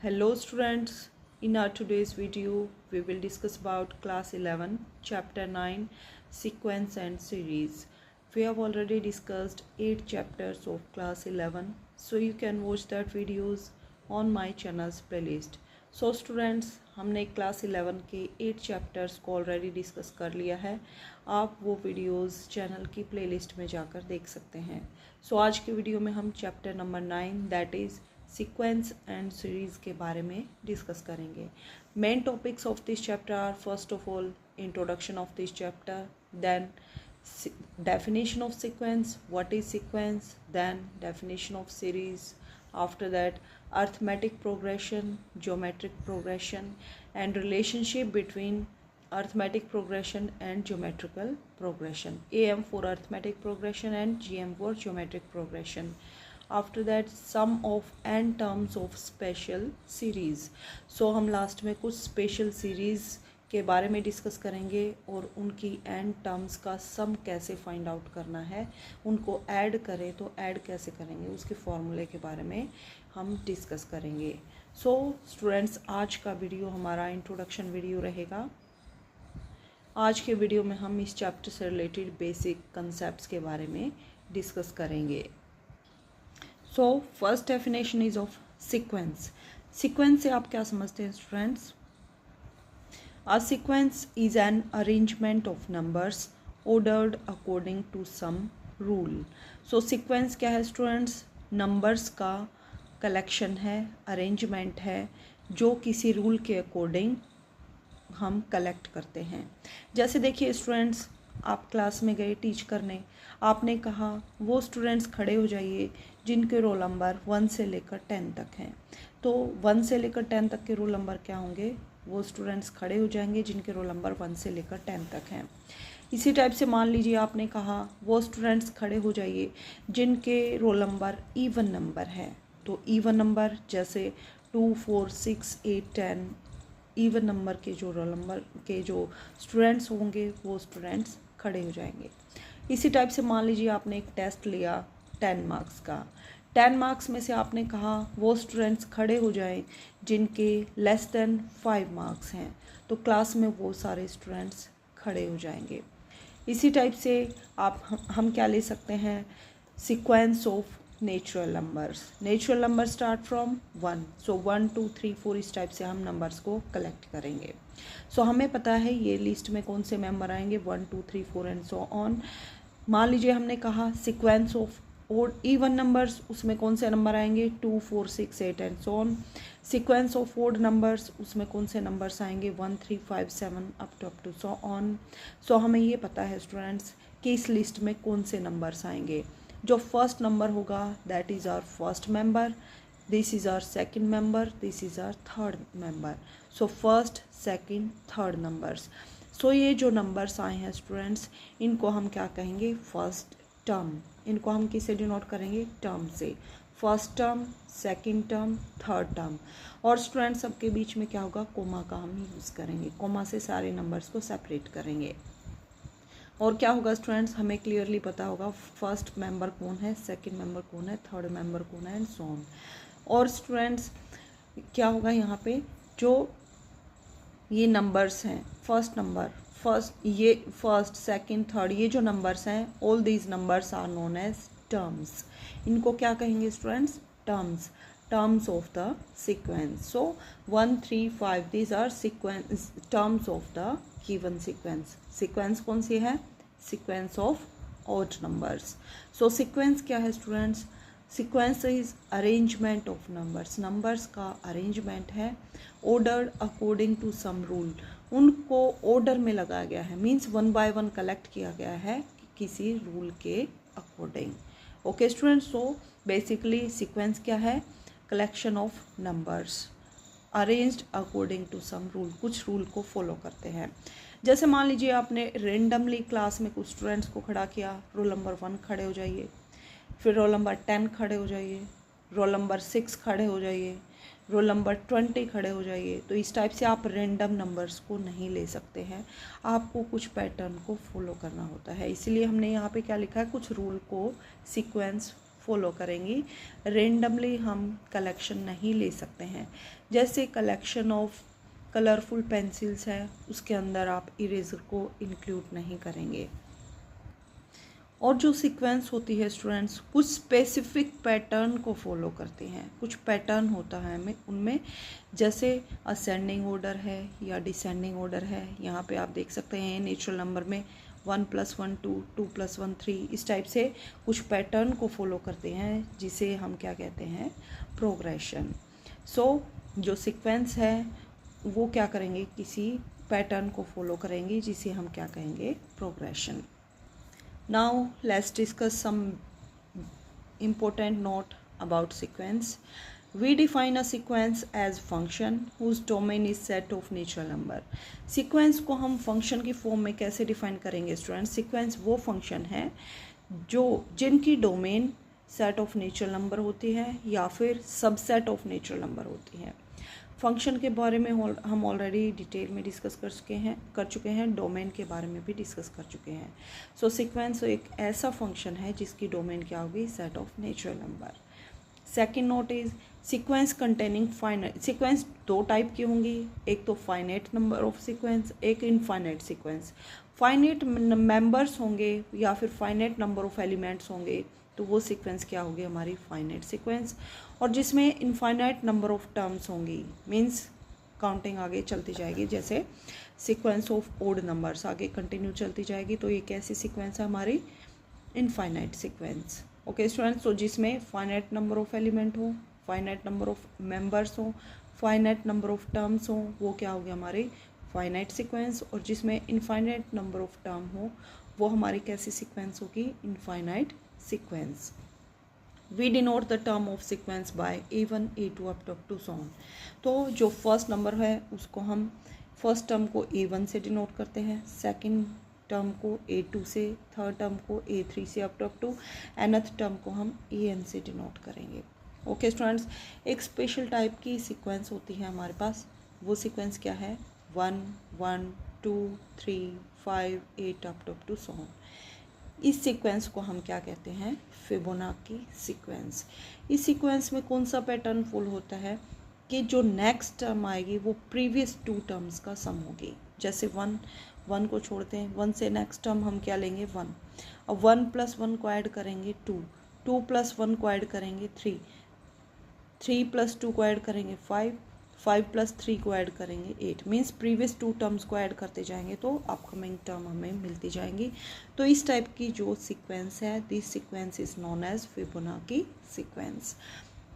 Hello students, in our today's video we will discuss about class 11 chapter 9 sequence and series. We have already discussed 8 chapters of class 11, so you can watch that videos on my channel's playlist. So students, हमने class 11 के 8 chapters को already discuss कर लिया है। आप वो videos channel की playlist में जाकर देख सकते हैं। सो आज के वीडियो में हम chapter number 9 that is sequence and series के बारे में डिस्कस करेंगे। Main topics of this chapter are first of all introduction of this chapter, then definition of sequence, what is sequence, then definition of series, after that arithmetic progression, geometric progression, and relationship between arithmetic progression and geometrical progression, AM for arithmetic progression and GM for geometric progression. After that sum of n terms of special series. So हम last में कुछ special series के बारे में discuss करेंगे और उनकी N terms का सम कैसे फाइंड आउट करना है, उनको ऐड करें तो ऐड कैसे करेंगे, उसके फॉर्मूले के बारे में हम डिस्कस करेंगे। सो स्टूडेंट्स, आज का वीडियो हमारा इंट्रोडक्शन वीडियो रहेगा। आज के वीडियो में हम इस चैप्टर से रिलेटेड बेसिक कंसेप्ट्स के बारे में डिस्कस करेंगे। So first definition is of sequence. Sequence से आप क्या समझते हैं students? A sequence is an arrangement of numbers ordered according to some rule. So sequence क्या है स्टूडेंट्स? नंबर्स का कलेक्शन है, अरेंजमेंट है, जो किसी रूल के अकॉर्डिंग हम कलेक्ट करते हैं। जैसे देखिए स्टूडेंट्स, आप क्लास में गए टीच करने, आपने कहा वो स्टूडेंट्स खड़े हो जाइए जिनके रोल नंबर 1 से लेकर 10 तक हैं। तो 1 से लेकर 10 तक के रोल नंबर क्या होंगे? वो स्टूडेंट्स खड़े हो जाएंगे जिनके रोल नंबर 1 से लेकर 10 तक हैं। इसी टाइप से मान लीजिए आपने कहा वो स्टूडेंट्स खड़े हो जाइए जिनके रोल नंबर इवन नंबर है। तो इवन नंबर जैसे 2, 4, 6, 8, 10 इवन नंबर के जो रोल नंबर के जो स्टूडेंट्स होंगे वो स्टूडेंट्स खड़े हो जाएंगे। इसी टाइप से मान लीजिए आपने एक टेस्ट लिया 10 मार्क्स का। 10 मार्क्स में से आपने कहा वो स्टूडेंट्स खड़े हो जाएं जिनके लेस देन 5 मार्क्स हैं। तो क्लास में वो सारे स्टूडेंट्स खड़े हो जाएंगे। इसी टाइप से हम क्या ले सकते हैं? Sequence of natural numbers. Natural number start from 1। सो 1, 2, 3, 4 इस टाइप से हम नंबर्स को कलेक्ट करेंगे। सो हमें पता है ये लिस्ट में कौन से मेंबर आएंगे, 1, 2, 3, 4 एंड सो ऑन। मान लीजिए हमने कहा सीक्वेंस ऑफ और इवन नंबर्स, उसमें कौन से नंबर आएंगे? 2, 4, 6, 8 and so on. Sequence of odd numbers, उसमें कौन से नंबर्स आएंगे? 1, 3, 5, 7 up to so on. So हमें ये पता है स्टूडेंट्स कि इस लिस्ट में कौन से नंबर्स आएंगे। जो फर्स्ट नंबर होगा that is our first member, this is our second member, this is our third member. So first, second, third numbers. So ये जो नंबर्स आए हैं स्टूडेंट्स, इनको हम क्या कहेंगे? First term. इनको हम किससे डिनोट करेंगे? टर्म से। First term, second term, third term. और स्टूडेंट्स सबके बीच में क्या होगा? कोमा का हम यूज़ करेंगे। कोमा से सारे नंबर्स को सेपरेट करेंगे। और क्या होगा स्टूडेंट्स? हमें क्लियरली पता होगा फर्स्ट मेंबर कौन है, सेकंड मेंबर कौन है, थर्ड मेंबर कौन है एंड सो ऑन। और स्टूडेंट्स क्या होगा यहाँ पे? जो ये नंबर्स हैं, फर्स्ट नंबर, ये फर्स्ट, सेकंड, थर्ड, ये जो नंबर्स हैं, all these numbers are known as terms. इनको क्या कहेंगे students? Terms. Terms of the sequence. So 1, 3, 5 these are sequence terms of the given sequence. Sequence कौन सी है? Sequence of odd numbers. So sequence क्या है students? Sequence is arrangement of numbers. Numbers का arrangement है, ordered according to some rule. उनको order में लगाया गया है, मीन्स 1 बाय 1 कलेक्ट किया गया है किसी रूल के according. Okay students, so basically sequence क्या है? Collection of numbers arranged according to some rule. कुछ रूल को फॉलो करते हैं। जैसे मान लीजिए आपने रेंडमली क्लास में कुछ स्टूडेंट्स को खड़ा किया, रोल नंबर 1 खड़े हो जाइए, फिर रोल नंबर 10 खड़े हो जाइए, रोल नंबर 6 खड़े हो जाइए, रोल नंबर 20 खड़े हो जाइए। तो इस टाइप से आप रैंडम नंबर्स को नहीं ले सकते हैं, आपको कुछ पैटर्न को फॉलो करना होता है। इसीलिए हमने यहाँ पे क्या लिखा है? कुछ रूल को सीक्वेंस फॉलो करेंगी। रेंडमली हम कलेक्शन नहीं ले सकते हैं। जैसे कलेक्शन ऑफ कलरफुल पेंसिल्स है, उसके अंदर आप इरेजर को इंक्लूड नहीं करेंगे। और जो सीक्वेंस होती है स्टूडेंट्स, कुछ स्पेसिफिक पैटर्न को फॉलो करती हैं। कुछ पैटर्न होता है हमें उनमें, जैसे असेंडिंग ऑर्डर है या डिसेंडिंग ऑर्डर है। यहाँ पे आप देख सकते हैं नेचुरल नंबर में 1 + 1 2, 2 + 1 3, इस टाइप से कुछ पैटर्न को फॉलो करते हैं, जिसे हम क्या कहते हैं, प्रोग्रेशन। सो जो सीक्वेंस है वो क्या करेंगे, किसी पैटर्न को फॉलो करेंगे, जिसे हम क्या कहेंगे, progression. Now let's discuss some important note about sequence. We define a sequence as function whose domain is set of natural number. Sequence को हम function की form में कैसे define करेंगे students? Sequence वो function है जो जिनकी domain set of natural number होती है या फिर subset of natural number होती है। फंक्शन के बारे में हम ऑलरेडी डिटेल में डिस्कस कर चुके हैं, डोमेन के बारे में भी डिस्कस कर चुके हैं। सो सीक्वेंस एक ऐसा फंक्शन है जिसकी डोमेन क्या होगी, set of natural number. Second note is sequence containing finite. Sequence दो टाइप की होंगी, एक तो फाइनाइट नंबर ऑफ सीक्वेंस, एक इनफाइनाइट सीक्वेंस। फाइनाइट मेंबर्स होंगे या फिर फाइनाइट नंबर ऑफ एलिमेंट्स होंगे तो वो सीक्वेंस क्या होगी, हमारी फाइनाइट सीक्वेंस। और जिसमें इनफाइनाइट नंबर ऑफ टर्म्स होंगी, मींस काउंटिंग आगे चलती जाएगी, जैसे सीक्वेंस ऑफ ओड नंबर्स आगे कंटिन्यू चलती जाएगी, तो ये कैसी सीक्वेंस है, हमारी इनफाइनाइट सीक्वेंस। ओके स्टूडेंट्स, तो जिसमें फाइनाइट नंबर ऑफ एलिमेंट हो, फाइनाइट नंबर ऑफ मेंबर्स हो, फाइनाइट नंबर ऑफ टर्म्स हो, वो क्या होगी, हमारी फाइनाइट सीक्वेंस। और जिसमें इनफाइनाइट नंबर ऑफ टर्म हो, वो हमारी कैसी सीक्वेंस होगी, infinite sequence. We denote the term of sequence by A1, A2 up to so on. तो जो फर्स्ट नंबर है उसको हम फर्स्ट टर्म को A1 से डिनोट करते हैं, सेकंड टर्म को A2 से, थर्ड टर्म को A3 से अप टू nth टर्म को हम AN से डिनोट करेंगे। ओके स्टूडेंट्स, एक स्पेशल टाइप की सीक्वेंस होती है हमारे पास। वो सीक्वेंस क्या है, 1 1 2 3 5 8 अप टू सो ऑन। इस सीक्वेंस को हम क्या कहते हैं, फिबोनाची सीक्वेंस। इस सीक्वेंस में कौन सा पैटर्न फॉलो होता है कि जो नेक्स्ट टर्म आएगी वो प्रीवियस 2 टर्म्स का सम होगी। जैसे 1 को छोड़ते हैं, 1 से नेक्स्ट टर्म हम क्या लेंगे, 1। अब 1 + 1 को ऐड करेंगे 2, 2 + 1 को ऐड करेंगे 3, 3 + 2 को ऐड करेंगे 5, 5 + 3 को ऐड करेंगे 8। मीन्स प्रीवियस 2 टर्म्स को ऐड करते जाएंगे तो अपकमिंग टर्म हमें मिलती जाएंगी। तो इस टाइप की जो सीक्वेंस है, this sequence is known as Fibonacci sequence.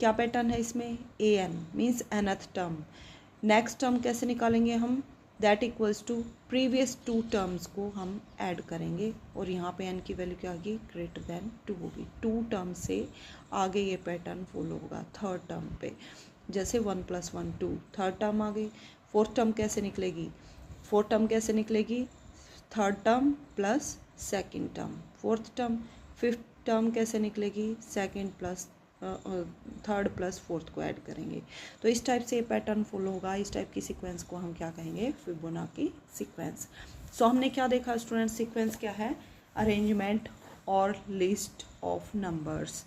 क्या पैटर्न है इसमें, AN means nth term. Next term कैसे निकालेंगे हम, that equals to previous 2 terms को हम ऐड करेंगे, और यहाँ पे n की वैल्यू क्या होगी, ग्रेटर देन 2 होगी। 2 टर्म से आगे ये पैटर्न फॉलो होगा थर्ड टर्म पे। जैसे 1 + 1 2, थर्ड टर्म आ गई। फोर्थ टर्म कैसे निकलेगी, फोर्थ टर्म कैसे निकलेगी, third term plus second term, fourth term. Fifth term कैसे निकलेगी, second plus third plus fourth को ऐड करेंगे। तो इस टाइप से पैटर्न फॉलो होगा। इस टाइप की सीक्वेंस को हम क्या कहेंगे, फिबोनाची सीक्वेंस। सो हमने क्या देखा स्टूडेंट, सीक्वेंस क्या है, अरेंजमेंट और list of numbers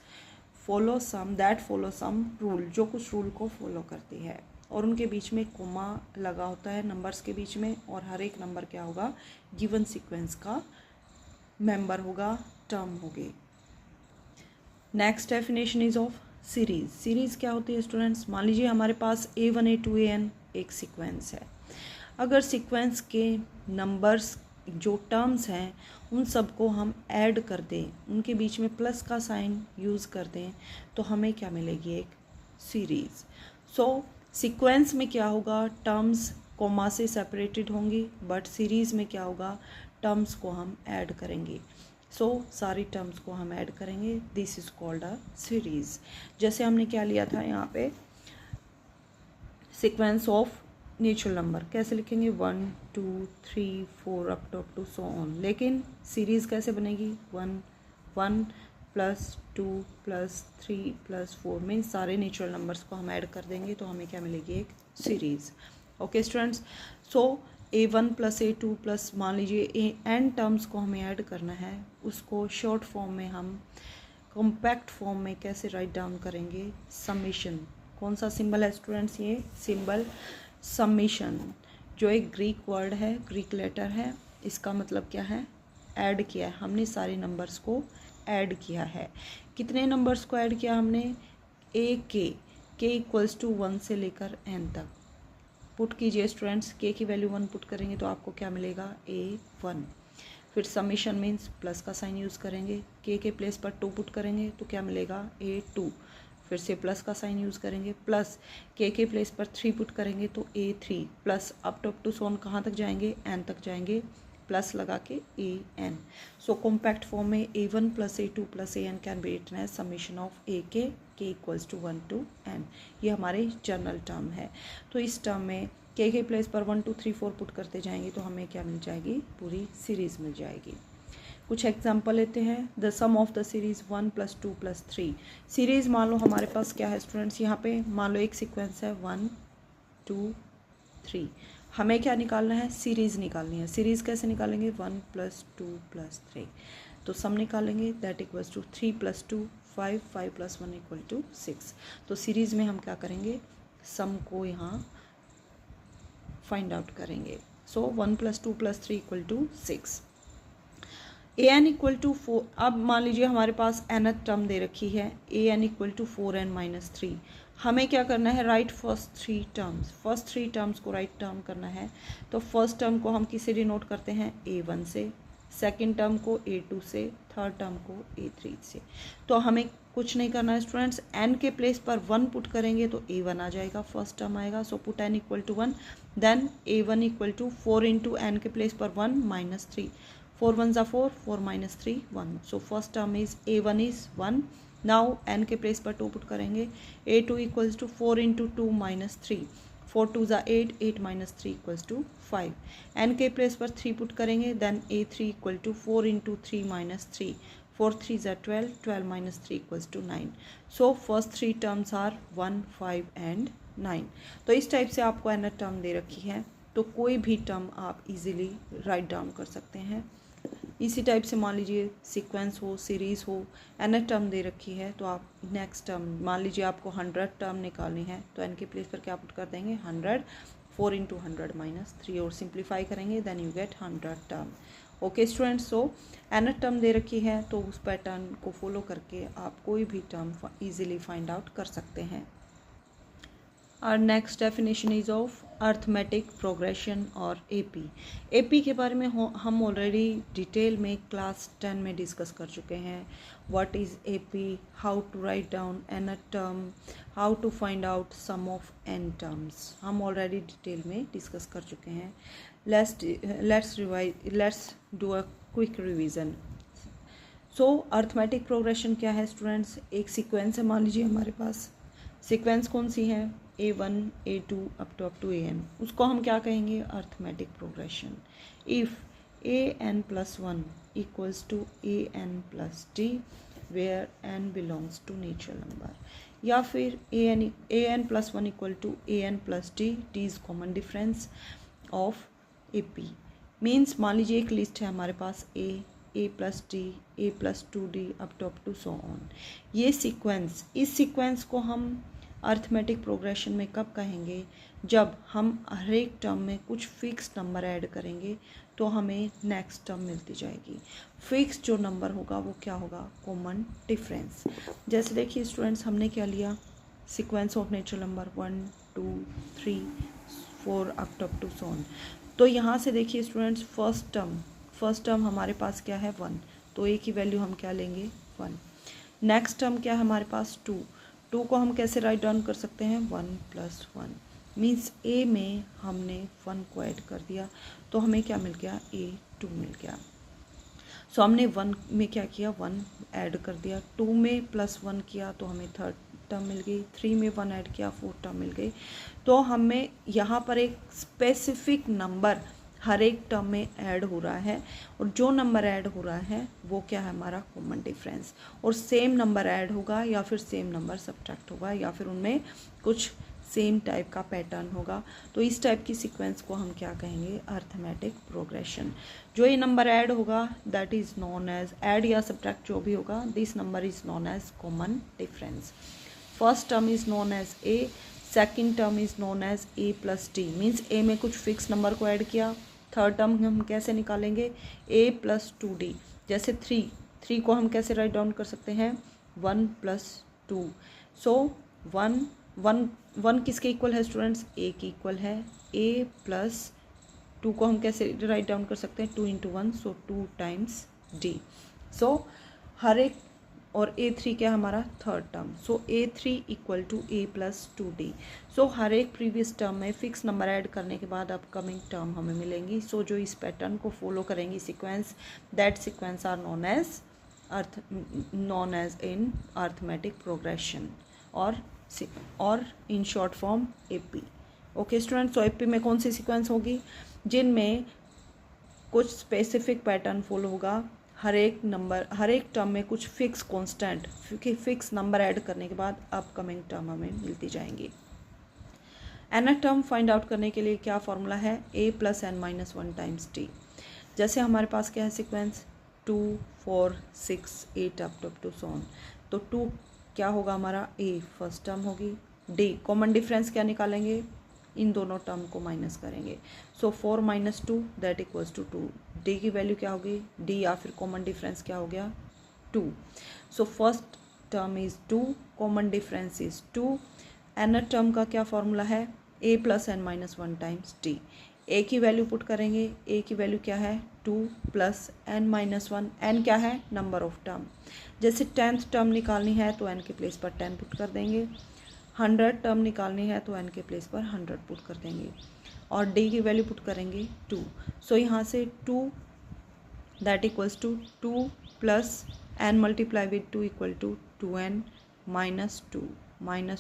follow sum rule, जो कुछ रूल को फॉलो करती है, और उनके बीच में कोमा लगा होता है नंबर्स के बीच में, और हर एक नंबर क्या होगा, गिवन सीक्वेंस का मेंबर होगा, टर्म होगी। Next definition is of series. Series क्या होती है स्टूडेंट्स, मान लीजिए हमारे पास A1 A2 AN एक सीक्वेंस है। अगर सीक्वेंस के नंबर्स जो टर्म्स हैं उन सबको हम ऐड कर दें, उनके बीच में प्लस का साइन यूज़ कर दें, तो हमें क्या मिलेगी, एक सीरीज़। सो सीक्वेंस में क्या होगा, टर्म्स कोमा से सेपरेटेड होंगी, बट सीरीज़ में क्या होगा, टर्म्स को हम ऐड करेंगे। सो सारी टर्म्स को हम ऐड करेंगे, this is called a series. जैसे हमने क्या लिया था यहाँ पे, सीक्वेंस ऑफ नेचुरल नंबर कैसे लिखेंगे, 1 2 3 4 अप टू सो ऑन। लेकिन सीरीज़ कैसे बनेगी, 1 1 + 2 + 3 + 4 में सारे नेचुरल नंबर्स को हम ऐड कर देंगे तो हमें क्या मिलेगी, एक सीरीज़। ओके स्टूडेंट्स, सो A1 + A2 + मान लीजिए n टर्म्स को हमें ऐड करना है, उसको शॉर्ट फॉर्म में हम कॉम्पैक्ट फॉर्म में कैसे राइट डाउन करेंगे, समेशन। कौन सा सिंबल है स्टूडेंट्स, ये सिंबल समेशन, जो एक ग्रीक वर्ड है, ग्रीक लेटर है। इसका मतलब क्या है, ऐड किया है हमने, सारे नंबर्स को ऐड किया है। कितने नंबर्स को ऐड किया हमने, ए के इक्वल्स टू 1 से लेकर n तक। पुट कीजिए स्टूडेंट्स, के की वैल्यू 1 पुट करेंगे तो आपको क्या मिलेगा, A1। फिर समेशन मीन्स प्लस का साइन यूज़ करेंगे, के प्लेस पर 2 पुट करेंगे तो क्या मिलेगा, A2। फिर से प्लस का साइन यूज़ करेंगे, प्लस के प्लेस पर 3 पुट करेंगे तो A3, प्लस अप टू सोन कहाँ तक जाएंगे, n तक जाएंगे, प्लस लगा के an। सो कॉम्पैक्ट फॉर्म में A1 plus A2 plus an can be written as summation of k equals to 1 to n। ये हमारे जनरल टर्म है। तो इस टर्म में के प्लेस पर 1 2 3 4 पुट करते जाएंगे तो हमें क्या मिल जाएगी, पूरी सीरीज़ मिल जाएगी। कुछ एग्जाम्पल लेते हैं। The sum of the series 1 + 2 + 3। Series मान लो हमारे पास क्या है स्टूडेंट्स, यहाँ पे मान लो एक सीक्वेंस है 1 2 3। हमें क्या निकालना है, सीरीज़ निकालनी है। सीरीज़ कैसे निकालेंगे, 1 + 2 + 3। तो सम निकालेंगे, दैट इक्वल्स टू 3 + 2 5 5 + 1 = 6। तो सीरीज़ में हम क्या करेंगे, सम को यहाँ फाइंड आउट करेंगे। सो 1 + 2 + 3 = 6। an = 4। अब मान लीजिए हमारे पास nth टर्म दे रखी है, an = 4n - 3। हमें क्या करना है, right first 3 terms. First 3 terms को राइट टर्म करना है। तो फर्स्ट टर्म को हम किससे डिनोट करते हैं, A1 से, सेकंड टर्म को A2 से, थर्ड टर्म को A3 से। तो हमें कुछ नहीं करना है स्टूडेंट्स, n के प्लेस पर 1 पुट करेंगे तो A1 आ जाएगा, फर्स्ट टर्म आएगा। So put n = 1, then A1 = 4 × n के प्लेस पर 1 - 3। 4 1 = 4, 4 - 3 1। So first term is A1 is 1। Now n के प्लेस पर 2 पुट करेंगे, A2 = 4 × 2 - 3। 4 2 = 8, 8 - 3 = 5। n के प्लेस पर 3 पुट करेंगे, then A3 = 4 × 3 - 3। 4 3 = 12, 12 - 3 = 9। So first 3 terms are 1 5 and 9। तो इस टाइप से आपको n टर्म दे रखी है, तो कोई भी टर्म आप इजीली राइट डाउन कर सकते हैं। इसी टाइप से मान लीजिए सीक्वेंस हो, सीरीज़ हो, n टर्म दे रखी है, तो आप नेक्स्ट टर्म, मान लीजिए आपको 100 टर्म निकालनी है तो n के प्लेस पर क्या पुट कर देंगे, 100। 4 × 100 - 3 और सिंप्लीफाई करेंगे, then you get 100 term. Okay students, so n term दे रखी है तो उस पैटर्न को फॉलो करके आप कोई भी टर्म इजीली फाइंड आउट कर सकते हैं। Our next definition is of arithmetic progression और AP। AP के बारे में हम ऑलरेडी डिटेल में क्लास 10 में डिस्कस कर चुके हैं। What is AP, how to write down n term, how to find out sum of n terms, हम ऑलरेडी डिटेल में डिस्कस कर चुके हैं। Let's do a quick revision. So arithmetic progression क्या है स्टूडेंट्स, एक सीक्वेंस है, मान लीजिए हमारे पास सीक्वेंस कौन सी है, A1 A2 up to an, उसको हम क्या कहेंगे, arithmetic progression. If an + 1 = an + d where n belongs to natural number, या फिर an + 1 = an + d, d is common difference of AP। Means मान लीजिए एक लिस्ट है हमारे पास a + d, a + 2d up to so on. ये sequence, इस सीक्वेंस को हम अर्थमेटिक प्रोग्रेशन में कब कहेंगे, जब हम हर एक टर्म में कुछ फिक्स नंबर ऐड करेंगे तो हमें नेक्स्ट टर्म मिलती जाएगी। फिक्स जो नंबर होगा वो क्या होगा, कॉमन डिफरेंस। जैसे देखिए स्टूडेंट्स, हमने क्या लिया, sequence of natural number 1 2 3 4 up to so on. तो यहाँ से देखिए स्टूडेंट्स, फर्स्ट टर्म हमारे पास क्या है, 1, तो a की वैल्यू हम क्या लेंगे, 1। नेक्स्ट टर्म क्या है हमारे पास, 2 को हम कैसे राइट डाउन कर सकते हैं, 1 + 1। मीन्स a में हमने 1 को ऐड कर दिया तो हमें क्या मिल गया, A2 मिल गया। सो हमने 1 में क्या किया, 1 ऐड कर दिया, 2 में +1 किया तो हमें थर्ड टर्म मिल गई, 3 में 1 ऐड किया, 4 टर्म मिल गई। तो हमें यहाँ पर एक स्पेसिफिक नंबर हर एक टर्म में ऐड हो रहा है, और जो नंबर ऐड हो रहा है वो क्या है, हमारा कॉमन डिफरेंस। और सेम नंबर ऐड होगा या फिर सेम नंबर सब्ट्रैक्ट होगा, या फिर उनमें कुछ सेम टाइप का पैटर्न होगा। तो इस टाइप की सीक्वेंस को हम क्या कहेंगे, अर्थमेटिक प्रोग्रेशन। जो ये नंबर ऐड होगा that is known as, add या सब्ट्रैक्ट जो भी होगा, this number is known as common difference. First term is known as A, second term is known as A plus D, means A में कुछ fix number को add किया। Third term हम कैसे निकालेंगे, ए प्लस 2d, जैसे थ्री को हम कैसे राइट डाउन कर सकते हैं, 1 + 2। सो 1 किसके इक्वल है स्टूडेंट्स, ए की इक्वल है। ए प्लस 2 को हम कैसे राइट डाउन कर सकते हैं, 2 × 1, सो 2 टाइम्स d। सो हर एक, और A3 क्या हमारा third term, so A3 = A + 2d। सो हर एक प्रीवियस टर्म में फिक्स नंबर ऐड करने के बाद अपकमिंग टर्म हमें मिलेंगी। सो जो इस पैटर्न को फॉलो करेंगी sequence, that sequence are known as in arithmetic progression और in short form AP। Okay student, so AP में कौन सी सीक्वेंस होगी, जिनमें कुछ स्पेसिफिक पैटर्न फॉलो होगा। हर एक टर्म में कुछ fix constant fix number add करने के बाद अपकमिंग टर्म हमें मिलती जाएंगी। nth टर्म फाइंड आउट करने के लिए क्या फॉर्मूला है, a + n - 1 टाइम्स d। जैसे हमारे पास क्या है sequence, 2 4 6 8 up to so on. तो 2 क्या होगा हमारा, a फर्स्ट टर्म होगी, d कॉमन डिफरेंस क्या निकालेंगे, इन दोनों टर्म को माइनस करेंगे। So 4 - 2 that equals to 2। D की वैल्यू क्या होगी, डी या फिर कॉमन डिफरेंस क्या हो गया, 2। So first term is 2, common difference is 2। nth term का क्या फॉर्मूला है, a + n - 1 times d। a की वैल्यू पुट करेंगे, a की वैल्यू क्या है, 2 + n - 1, n क्या है, नंबर ऑफ टर्म। जैसे 10th टर्म निकालनी है तो n के प्लेस पर 10 पुट कर देंगे, 100 टर्म निकालनी है तो n के प्लेस पर 100 पुट कर देंगे, और d की वैल्यू पुट करेंगे 2। सो यहाँ से 2 that equals to 2 + n × 2 = 2n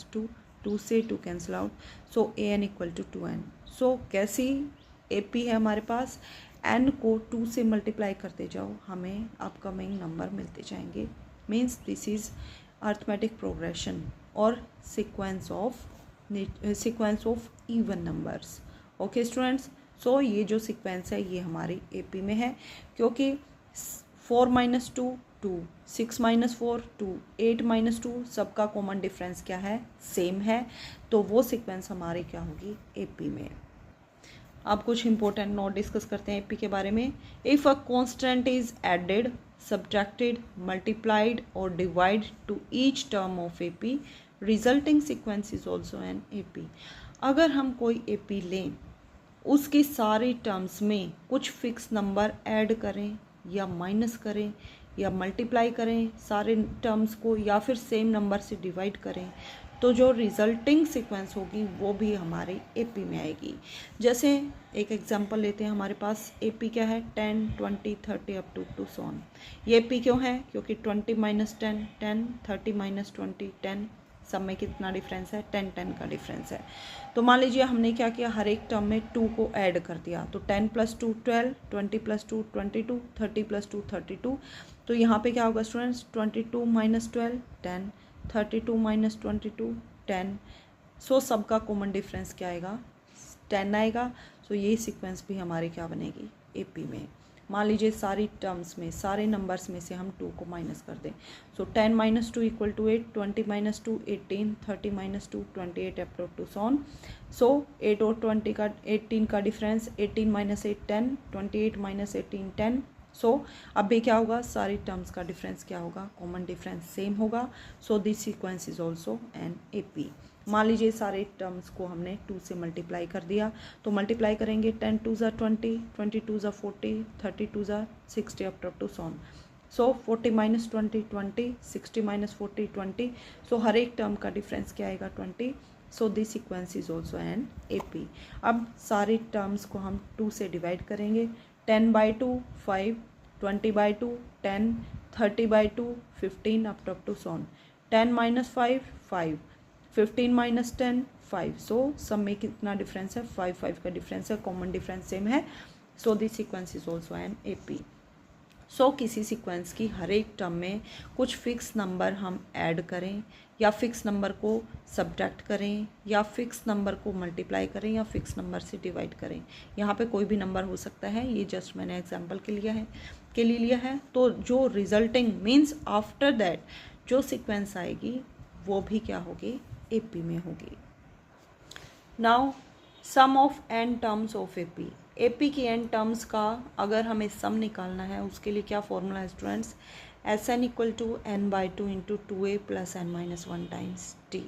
- 2 2 से 2 cancel out, so an = 2n। सो कैसी AP है हमारे पास, n को 2 से मल्टीप्लाई करते जाओ, हमें अपकमिंग नंबर मिलते जाएंगे। Means this is arithmetic progression और sequence of even numbers. Okay students, so ये जो सीक्वेंस है ये हमारी AP में है, क्योंकि 4 - 2 2, 6 - 4 2, 8 - 2 सबका कॉमन डिफरेंस क्या है, सेम है। तो वो सीक्वेंस हमारी क्या होगी, AP में। अब कुछ इंपॉर्टेंट नोट डिस्कस करते हैं AP के बारे में। If a constant is added, subtracted, multiplied और divide to each term of AP, resulting sequence is also an AP। अगर हम कोई AP लें, उसकी सारी टर्म्स में कुछ फिक्स नंबर ऐड करें या माइनस करें या मल्टीप्लाई करें सारे टर्म्स को, या फिर सेम नंबर से डिवाइड करें, तो जो रिजल्टिंग सीक्वेंस होगी वो भी हमारे AP में आएगी। जैसे एक एग्जांपल लेते हैं, हमारे पास AP क्या है, 10 20 30 अप टू सो ऑन। ये AP क्यों है, क्योंकि 20 - 10 10, 30 - 20 10, सब में कितना डिफरेंस है, 10 10 का डिफरेंस है। तो मान लीजिए हमने क्या किया, हर एक टर्म में 2 को ऐड कर दिया, तो 10 + 2 12, 20 + 2 22, 30 + 2 32। तो यहाँ पे क्या होगा स्टूडेंट्स, 22 - 12 10, 32 - 22 10। सो सबका कॉमन डिफरेंस क्या आएगा, 10 आएगा। सो ये सीक्वेंस भी हमारी क्या बनेगी, AP में। मान लीजिए सारी टर्म्स में, सारे नंबर्स में से हम 2 को माइनस कर दें। सो 10 - 2 = 8, 20 - 2 18, 30 - 2 28 अप टू सो ऑन। सो 8 और 20 का 18 का डिफरेंस, 18 - 8 10, 28 - 18 10। सो अब भी क्या होगा, सारी टर्म्स का डिफरेंस क्या होगा, कॉमन डिफरेंस सेम होगा। So this sequence is also an AP। मान लीजिए सारे टर्म्स को हमने 2 से मल्टीप्लाई कर दिया, तो मल्टीप्लाई करेंगे 10 2 = 20, 20 2 = 40, 30 2 = 60 अप टू सो ऑन। सो 40 - 20 20, 60 - 40 20। सो हर एक टर्म का डिफरेंस क्या आएगा, 20। So this sequence is also an AP। अब सारे टर्म्स को हम 2 से डिवाइड करेंगे, 10/2 5, 20/2 10, 30/2 15 अप टू सो ऑन। 10 - 5 5, 15 - 10 5। सो सब में कितना डिफरेंस है, 5 5 का डिफरेंस है, कॉमन डिफरेंस सेम है। So this sequence is also an AP। सो किसी सीक्वेंस की हर एक टर्म में कुछ फिक्स नंबर हम ऐड करें या फिक्स नंबर को सब्ट्रैक्ट करें, या फिक्स नंबर को मल्टीप्लाई करें, या फिक्स नंबर से डिवाइड करें। यहाँ पे कोई भी नंबर हो सकता है, ये जस्ट मैंने एग्जांपल के लिए लिया है। तो जो रिजल्टिंग मीन्स आफ्टर दैट जो सीक्वेंस आएगी वो भी क्या होगी, एपी में होगी। Now sum of n terms of AP. AP की एन टर्म्स का अगर हमें सम निकालना है उसके लिए क्या फॉर्मूला है students, S n equal to n by two into two a plus n minus one times t.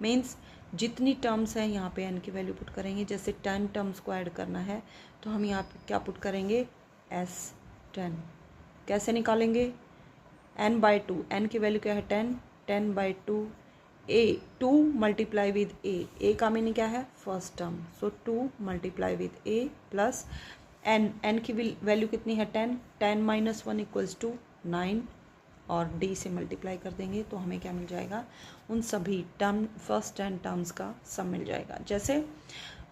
Means जितनी टर्म्स हैं यहाँ पे एन की वैल्यू पुट करेंगे। जैसे 10 टर्म्स को ऐड करना है तो हम यहाँ पे क्या पुट करेंगे, एस 10। कैसे निकालेंगे, एन बाई टू, एन की वैल्यू क्या है 10, 10 by two, A 2 multiply with A का मीनिंग क्या है, first term, so 2 multiply with A plus N की वैल्यू कितनी है 10, 10 माइनस 1 इक्वल्स टू 9 और डी से मल्टीप्लाई कर देंगे तो हमें क्या मिल जाएगा, उन सभी टर्म फर्स्ट 10 टर्म्स का सम मिल जाएगा। जैसे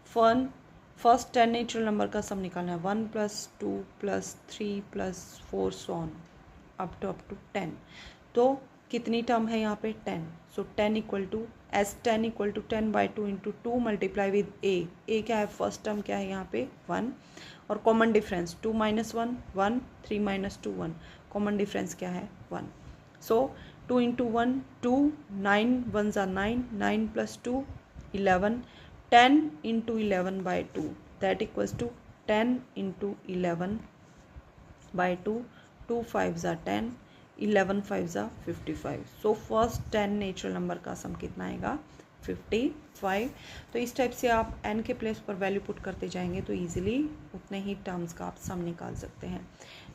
फर्स्ट 10 नेचुरल नंबर का सम निकालना है 1 plus 2 plus 3 plus 4 so on up to 10। तो कितनी टर्म है यहाँ पे 10, so 10 equal to S 10 equal to 10 by two into 2 multiply with A क्या है, फर्स्ट टर्म क्या है यहाँ पे 1 और common difference 2 minus 1 1, 3 minus 2 1, common difference क्या है 1। सो 2 इंटू 1 2, 9 1 ज़ा 9, 9 plus 2 11, 10 into 11 by two that equals to 10 into 11 by two, 2 5 ज़ा 10, 11 5 ज़ा 55। सो फर्स्ट 10 नेचुरल नंबर का सम कितना आएगा 55। तो इस टाइप से आप n के प्लेस पर वैल्यू पुट करते जाएंगे तो इजीली उतने ही टर्म्स का आप सम निकाल सकते हैं।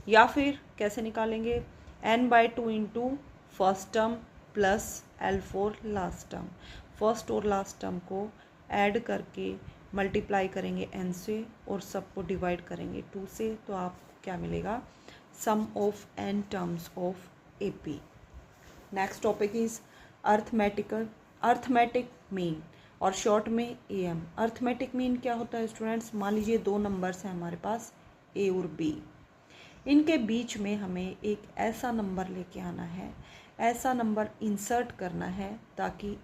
या फिर कैसे निकालेंगे, n by two into first term plus l for last term. First और लास्ट टर्म को ऐड करके मल्टीप्लाई करेंगे n से और सबको डिवाइड करेंगे 2 से, तो आपको क्या मिलेगा, sum of n terms of AP। Next topic is arithmetic mean और शॉर्ट में AM। अर्थमेटिक मीन क्या होता है स्टूडेंट्स, मान लीजिए 2 नंबर्स हैं हमारे पास A और B, इनके बीच में हमें एक ऐसा नंबर लेके आना है, ऐसा नंबर इंसर्ट करना है ताकि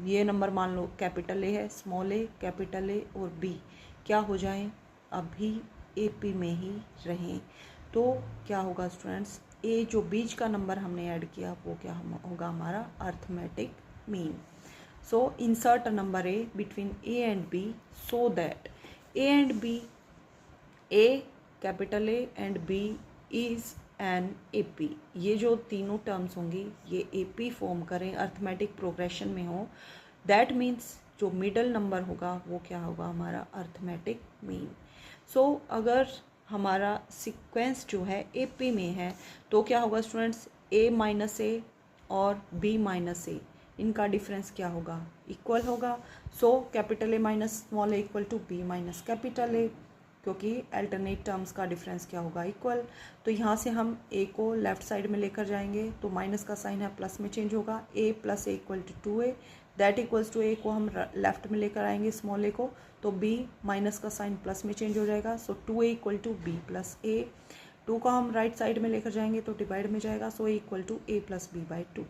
ये नंबर मान लो कैपिटल A है, स्मॉल a, कैपिटल A और B क्या हो जाएं, अभी AP में ही रहें। तो क्या होगा स्टूडेंट्स, ए जो बीच का नंबर हमने ऐड किया वो क्या होगा हमारा arithmetic mean. So insert a number A between A and B so that A and B, A capital A and B is an AP। ये जो तीनों टर्म्स होंगी ये AP फॉर्म करें, अर्थमेटिक प्रोग्रेशन में हो, दैट मीन्स जो मिडल नंबर होगा वो क्या होगा हमारा अर्थमेटिक मीन। सो अगर हमारा सीक्वेंस जो है AP में है तो क्या होगा स्टूडेंट्स, A माइनस ए और B माइनस ए, इनका डिफरेंस क्या होगा, इक्वल होगा। So capital A minus small a equal to B minus capital A, क्योंकि अल्टरनेट टर्म्स का डिफरेंस क्या होगा, इक्वल। तो यहाँ से हम A को लेफ्ट साइड में लेकर जाएंगे तो माइनस का साइन है प्लस में चेंज होगा, A plus A equal to 2A that equals to A को हम लेफ्ट में लेकर आएंगे स्मॉल a को, तो B माइनस का साइन प्लस में चेंज हो जाएगा, so 2A equal to B plus A. 2 को हम राइट साइड में लेकर जाएंगे तो डिवाइड में जाएगा, so A equal to A plus B by 2।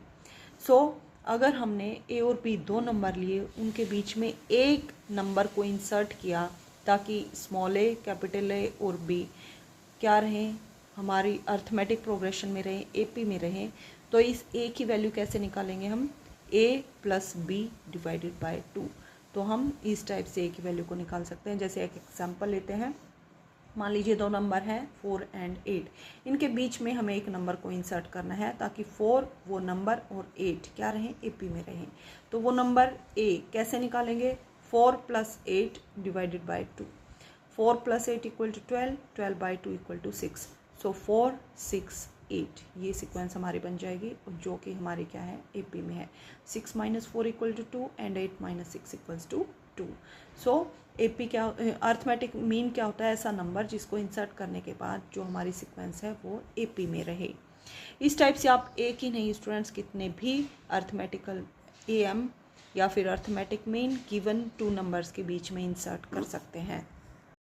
So अगर हमने A और B 2 नंबर लिए, उनके बीच में एक नंबर को इंसर्ट किया ताकि स्मॉल a, कैपिटल A और B क्या रहें, हमारी अर्थमेटिक प्रोग्रेशन में रहें, AP में रहें, तो इस A की वैल्यू कैसे निकालेंगे हम, A plus B divided by 2। तो हम इस टाइप से A की वैल्यू को निकाल सकते हैं। जैसे एक एग्जांपल लेते हैं, मान लीजिए 2 नंबर हैं 4 एंड 8, इनके बीच में हमें एक नंबर को इंसर्ट करना है ताकि 4 वो नंबर और 8 क्या रहें, AP में रहें। तो वो नंबर A कैसे निकालेंगे, 4 plus 8 divided by 2, 4 plus 8 equal to 12, 12 by 2 equal to 6, so 4 6 8 ये सीक्वेंस हमारी बन जाएगी जो कि हमारी क्या है, AP में है। 6 minus 4 equal to 2 and 8 minus 6 equals to 2। So AP क्या, अर्थमेटिक मीन क्या होता है, ऐसा नंबर जिसको इंसर्ट करने के बाद जो हमारी सीक्वेंस है वो AP में रहे। इस टाइप से आप एक ही नहीं स्टूडेंट्स, कितने भी अर्थमेटिकल AM या फिर अर्थमेटिक मीन गिवन 2 नंबर्स के बीच में इंसर्ट कर सकते हैं।